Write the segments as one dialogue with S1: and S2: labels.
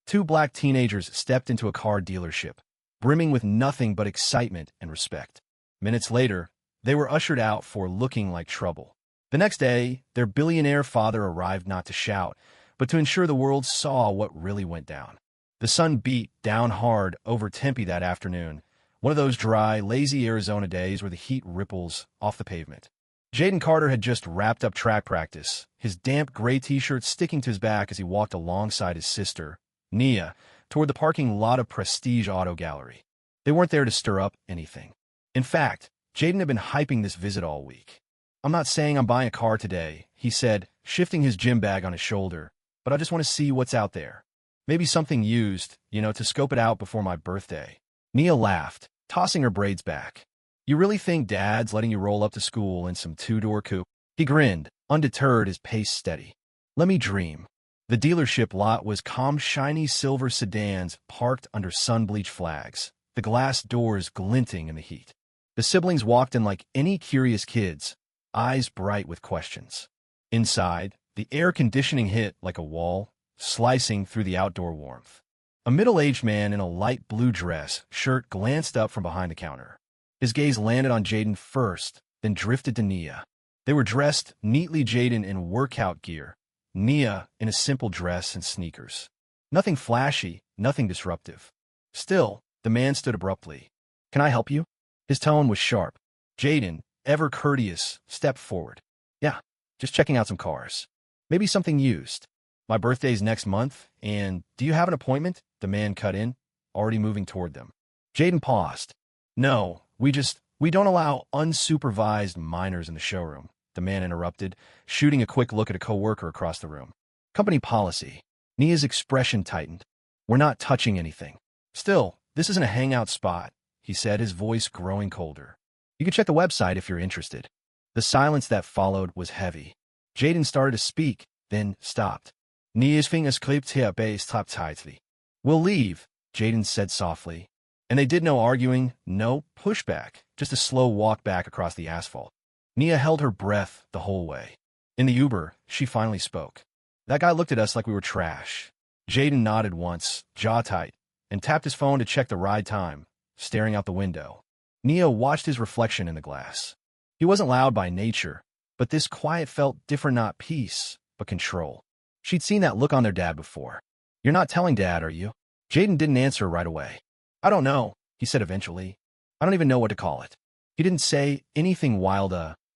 S1: Two black teenagers stepped into a car dealership, brimming with nothing but excitement and respect. Minutes later, they were ushered out for looking like trouble. The next day, their billionaire father arrived not to shout, but to ensure the world saw what really went down. The sun beat down hard over Tempe that afternoon, one of those dry, lazy Arizona days where the heat ripples off the pavement. Jaden Carter had just wrapped up track practice, his damp gray t-shirt sticking to his back as he walked alongside his sister, Nia, toward the parking lot of Prestige Auto Gallery. They weren't there to stir up anything. In fact, Jaden had been hyping this visit all week. "I'm not saying I'm buying a car today," he said, shifting his gym bag on his shoulder, "but I just want to see what's out there. Maybe something used, to scope it out before my birthday." Nia laughed, tossing her braids back. "You really think Dad's letting you roll up to school in some two-door coupe?" He grinned, undeterred, his pace steady. "Let me dream." The dealership lot was calm, shiny silver sedans parked under sun-bleached flags, the glass doors glinting in the heat. The siblings walked in like any curious kids, eyes bright with questions. Inside, the air conditioning hit like a wall, slicing through the outdoor warmth. A middle-aged man in a light blue shirt glanced up from behind the counter. His gaze landed on Jaden first, then drifted to Nia. They were dressed neatly, Jaden in workout gear, Nia in a simple dress and sneakers. Nothing flashy, nothing disruptive. Still, the man stood abruptly. "Can I help you?" His tone was sharp. Jaden, ever courteous, stepped forward. "Yeah, just checking out some cars. Maybe something used. My birthday's next month, and do you have an appointment?" The man cut in, already moving toward them. Jaden paused. "No, we don't allow unsupervised minors in the showroom," the man interrupted, shooting a quick look at a coworker across the room. "Company policy." Nia's expression tightened. "We're not touching anything." "Still, this isn't a hangout spot," he said, his voice growing colder. "You can check the website if you're interested." The silence that followed was heavy. Jaden started to speak, then stopped. "Nia's fingers clipped here base top tightly." "We'll leave," Jaden said softly. And they did no arguing, no pushback, just a slow walk back across the asphalt. Nia held her breath the whole way. In the Uber, she finally spoke. "That guy looked at us like we were trash." Jaden nodded once, jaw tight, and tapped his phone to check the ride time, staring out the window. Nia watched his reflection in the glass. He wasn't loud by nature, but this quiet felt different, not peace, but control. She'd seen that look on their dad before. "You're not telling Dad, are you?" Jaden didn't answer right away. "I don't know," he said eventually. "I don't even know what to call it." He didn't say anything wild,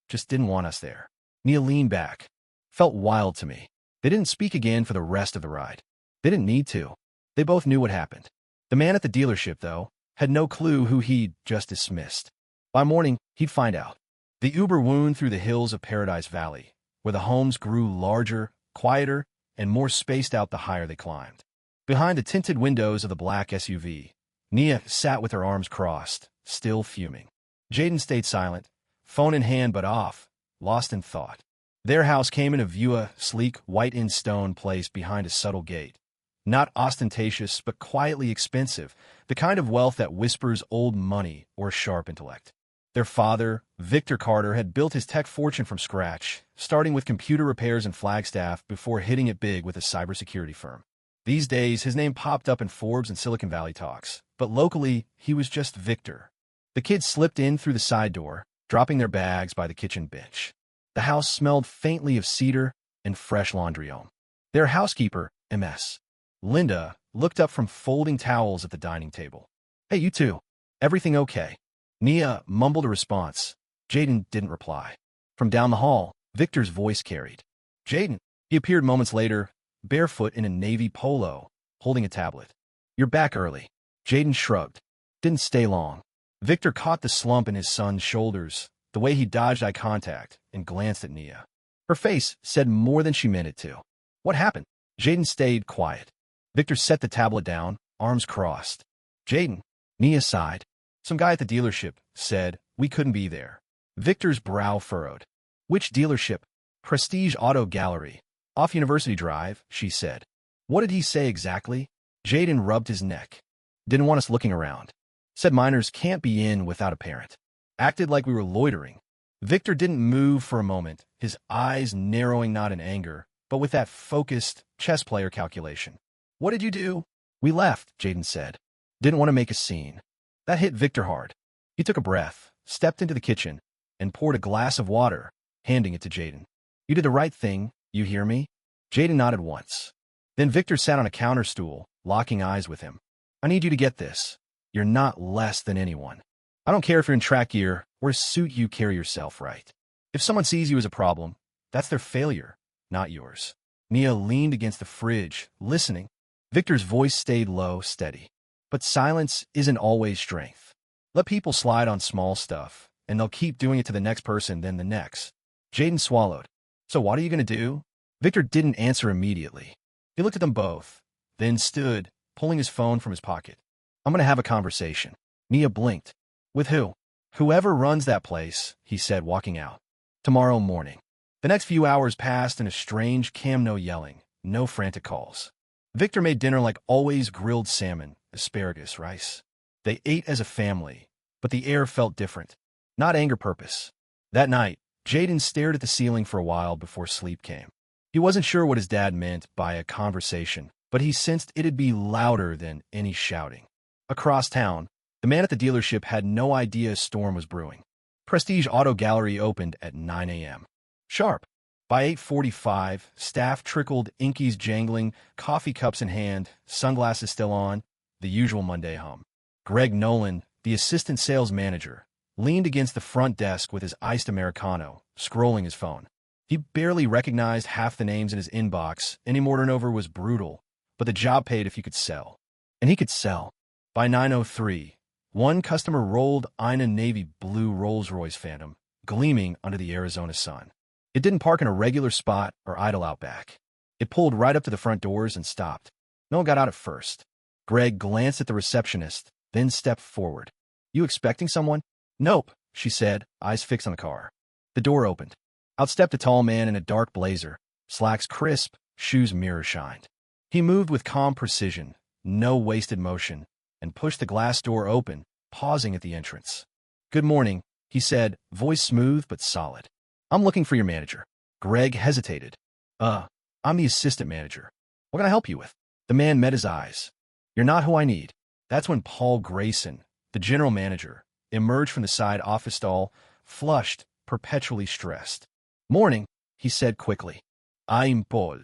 S1: just didn't want us there. Nia leaned back. "Felt wild to me." They didn't speak again for the rest of the ride. They didn't need to. They both knew what happened. The man at the dealership, though, had no clue who he'd just dismissed. By morning, he'd find out. The Uber wound through the hills of Paradise Valley, where the homes grew larger, quieter, and more spaced out the higher they climbed. Behind the tinted windows of the black SUV, Nia sat with her arms crossed, still fuming. Jaden stayed silent, phone in hand but off, lost in thought. Their house came into view, a sleek, white-in-stone place behind a subtle gate. Not ostentatious, but quietly expensive, the kind of wealth that whispers old money or sharp intellect. Their father, Victor Carter, had built his tech fortune from scratch, starting with computer repairs in Flagstaff before hitting it big with a cybersecurity firm. These days, his name popped up in Forbes and Silicon Valley talks, but locally, he was just Victor. The kids slipped in through the side door, dropping their bags by the kitchen bench. The house smelled faintly of cedar and fresh laundry on. Their housekeeper, Ms. Linda, looked up from folding towels at the dining table. "Hey, you two. Everything okay?" Nia mumbled a response. Jaden didn't reply. From down the hall, Victor's voice carried. "Jaden." He appeared moments later, barefoot in a navy polo, holding a tablet. "You're back early." Jaden shrugged. Didn't stay long. Victor caught the slump in his son's shoulders, the way he dodged eye contact, and glanced at Nia. Her face said more than she meant it to. "What happened?" Jaden stayed quiet. Victor set the tablet down, arms crossed. "Jaden." Nia sighed. "Some guy at the dealership said we couldn't be there." Victor's brow furrowed. "Which dealership?" "Prestige Auto Gallery. Off University Drive," she said. "What did he say exactly?" Jaden rubbed his neck. "Didn't want us looking around. Said minors can't be in without a parent. Acted like we were loitering." Victor didn't move for a moment, his eyes narrowing not in anger, but with that focused chess player calculation. "What did you do?" We left, Jaden said. Didn't want to make a scene. That hit Victor hard. He took a breath, stepped into the kitchen, and poured a glass of water, handing it to Jaden. You did the right thing, you hear me? Jaden nodded once. Then Victor sat on a counter stool, locking eyes with him. I need you to get this. You're not less than anyone. I don't care if you're in track gear or a suit, you carry yourself right. If someone sees you as a problem, that's their failure, not yours. Nia leaned against the fridge, listening. Victor's voice stayed low, steady. But silence isn't always strength. Let people slide on small stuff, and they'll keep doing it to the next person, then the next. Jaden swallowed. So what are you going to do? Victor didn't answer immediately. He looked at them both, then stood, pulling his phone from his pocket. I'm going to have a conversation. Nia blinked. With who? Whoever runs that place, he said, walking out. Tomorrow morning. The next few hours passed in a strange calm, no yelling, no frantic calls. Victor made dinner like always, grilled salmon, asparagus, rice. They ate as a family, but the air felt different. Not anger purpose. That night, Jaden stared at the ceiling for a while before sleep came. He wasn't sure what his dad meant by a conversation, but he sensed it'd be louder than any shouting. Across town, the man at the dealership had no idea a storm was brewing. Prestige Auto Gallery opened at 9 a.m. Sharp. By 8:45, staff trickled, inkies jangling, coffee cups in hand, sunglasses still on, the usual Monday hum. Greg Nolan, the assistant sales manager, leaned against the front desk with his iced Americano, scrolling his phone. He barely recognized half the names in his inbox. Any more turnover was brutal, but the job paid if you could sell. And he could sell. By 9:03, one customer rolled in a navy blue Rolls-Royce Phantom, gleaming under the Arizona sun. It didn't park in a regular spot or idle out back. It pulled right up to the front doors and stopped. No one got out at first. Greg glanced at the receptionist, then stepped forward. You expecting someone? Nope, she said, eyes fixed on the car. The door opened. Out stepped a tall man in a dark blazer, slacks crisp, shoes mirror shined. He moved with calm precision, no wasted motion, and pushed the glass door open, pausing at the entrance. Good morning, he said, voice smooth but solid. I'm looking for your manager. Greg hesitated. I'm the assistant manager. What can I help you with? The man met his eyes. You're not who I need. That's when Paul Grayson, the general manager, emerged from the side office stall, flushed, perpetually stressed. Morning, he said quickly. I'm Paul.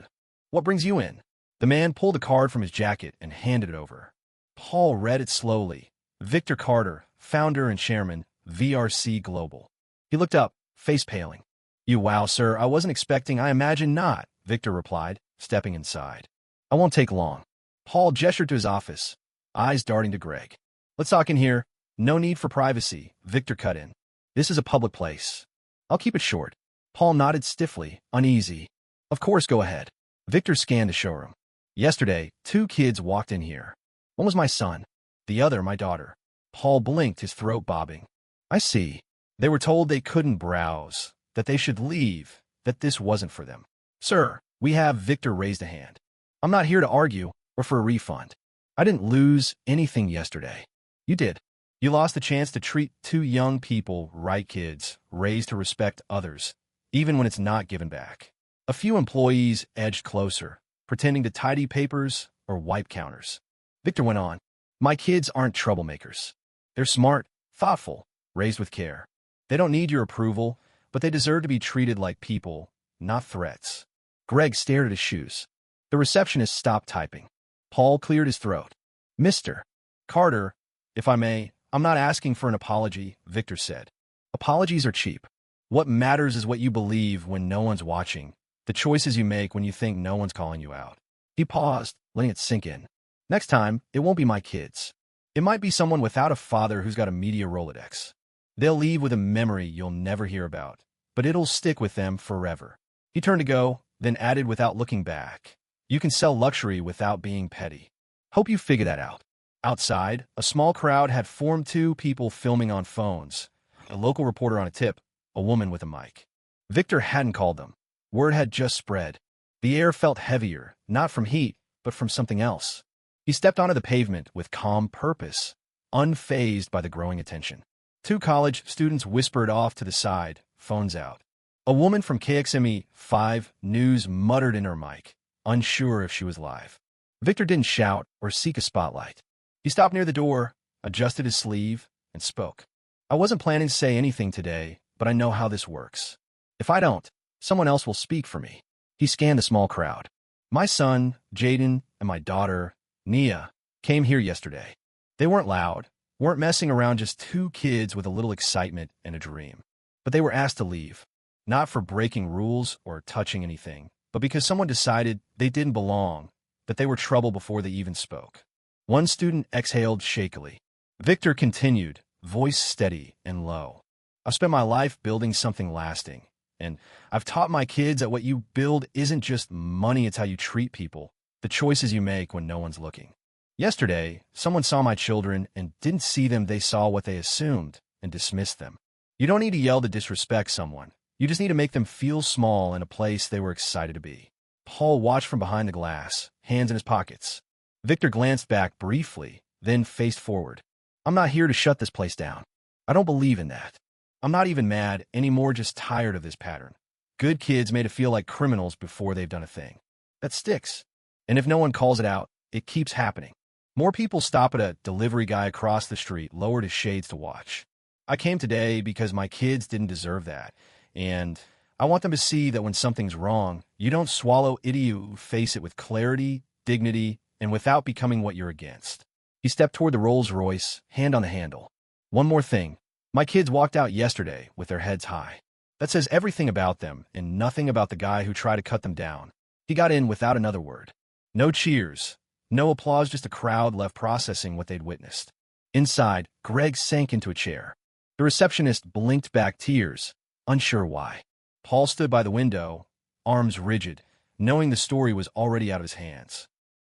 S1: What brings you in? The man pulled a card from his jacket and handed it over. Paul read it slowly. Victor Carter, founder and chairman, VRC Global. He looked up, face paling. You wow, sir, I wasn't expecting. I imagine not, Victor replied, stepping inside. I won't take long. Paul gestured to his office, eyes darting to Greg. Let's talk in here. No need for privacy, Victor cut in. This is a public place. I'll keep it short. Paul nodded stiffly, uneasy. Of course, go ahead. Victor scanned the showroom. Yesterday, 2 kids walked in here. One was my son, the other my daughter. Paul blinked, his throat bobbing. I see. They were told they couldn't browse, that they should leave, that this wasn't for them. Sir, we have. Victor raised a hand. I'm not here to argue or for a refund. I didn't lose anything yesterday. You did. You lost the chance to treat 2 young people right, kids, raised to respect others, even when it's not given back. A few employees edged closer, pretending to tidy papers or wipe counters. Victor went on. My kids aren't troublemakers. They're smart, thoughtful, raised with care. They don't need your approval, but they deserve to be treated like people, not threats. Greg stared at his shoes. The receptionist stopped typing. Paul cleared his throat. Mr. Carter, if I may, I'm not asking for an apology, Victor said. Apologies are cheap. What matters is what you believe when no one's watching, the choices you make when you think no one's calling you out. He paused, letting it sink in. Next time, it won't be my kids. It might be someone without a father who's got a media Rolodex. They'll leave with a memory you'll never hear about, but it'll stick with them forever. He turned to go, then added without looking back. You can sell luxury without being petty. Hope you figure that out. Outside, a small crowd had formed. 2 people filming on phones, a local reporter on a tip, a woman with a mic. Victor hadn't called them. Word had just spread. The air felt heavier, not from heat, but from something else. He stepped onto the pavement with calm purpose, unfazed by the growing attention. 2 college students whispered off to the side, phones out. A woman from KXME 5 News muttered in her mic, unsure if she was live. Victor didn't shout or seek a spotlight. He stopped near the door, adjusted his sleeve, and spoke. I wasn't planning to say anything today, but I know how this works. If I don't, someone else will speak for me. He scanned the small crowd. My son, Jaden, and my daughter, Nia, came here yesterday. They weren't loud, weren't messing around, just two kids with a little excitement and a dream. But they were asked to leave, not for breaking rules or touching anything, but because someone decided they didn't belong, that they were trouble before they even spoke. One student exhaled shakily. Victor continued, voice steady and low. I've spent my life building something lasting, and I've taught my kids that what you build isn't just money, it's how you treat people, the choices you make when no one's looking. Yesterday, someone saw my children and didn't see them, they saw what they assumed and dismissed them. You don't need to yell to disrespect someone. You just need to make them feel small in a place they were excited to be. Paul watched from behind the glass, hands in his pockets. Victor glanced back briefly, then faced forward. I'm not here to shut this place down. I don't believe in that. I'm not even mad anymore, just tired of this pattern. Good kids made to feel like criminals before they've done a thing. That sticks. And if no one calls it out, it keeps happening. More people stop at a delivery guy across the street, lowered his shades to watch. I came today because my kids didn't deserve that. And I want them to see that when something's wrong, you don't swallow it, you face it with clarity, dignity, and without becoming what you're against. He stepped toward the Rolls-Royce, hand on the handle. One more thing. My kids walked out yesterday with their heads high. That says everything about them and nothing about the guy who tried to cut them down. He got in without another word. No cheers, no applause, just a crowd left processing what they'd witnessed. Inside, Greg sank into a chair. The receptionist blinked back tears, unsure why. Paul stood by the window, arms rigid, knowing the story was already out of his hands.